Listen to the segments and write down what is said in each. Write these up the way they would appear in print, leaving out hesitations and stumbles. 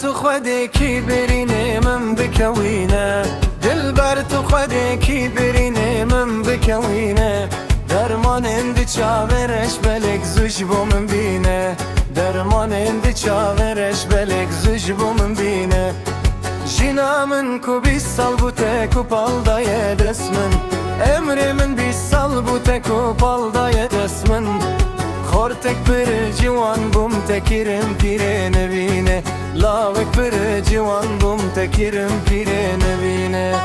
تو خودکی برینه من بکوینه دلبر تو خودکی برینه من بکوینه درمان اندی چاورش بلک زوج بو من بینه درمان اندی چاورش بلک زوج بو من بینه جینا من کو 20 سال بو تکو پالدای دسمن امری من 20 سال بو تکو پالدای دسمن خورتك بر جوان بوم تكرم بير نبينه لاوك بر جوان بوم تكرم بير نبينه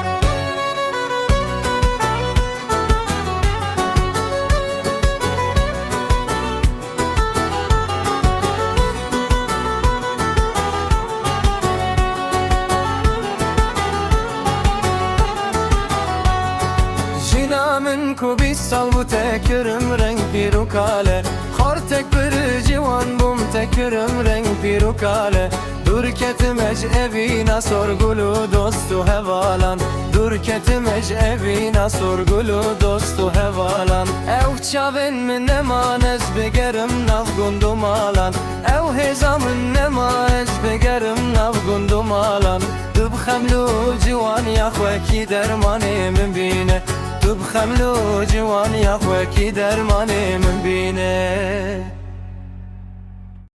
جينا منكو 20 سال بو تكرم رنگ بيرو كاله خورتك بر جوان بوم تكرم رنگ بيرو كاله دور كتمج evina sorgulu dostu hevalan Dur ketimej evina sorgulu dostu hevalan Ev çavin min emanez begerim nav gundum alan Ev hezamın emanez begerim nav gundum alan Dub xemlu civan yaxweki dermani min bine Dub xemlu civan yaxweki dermani min bine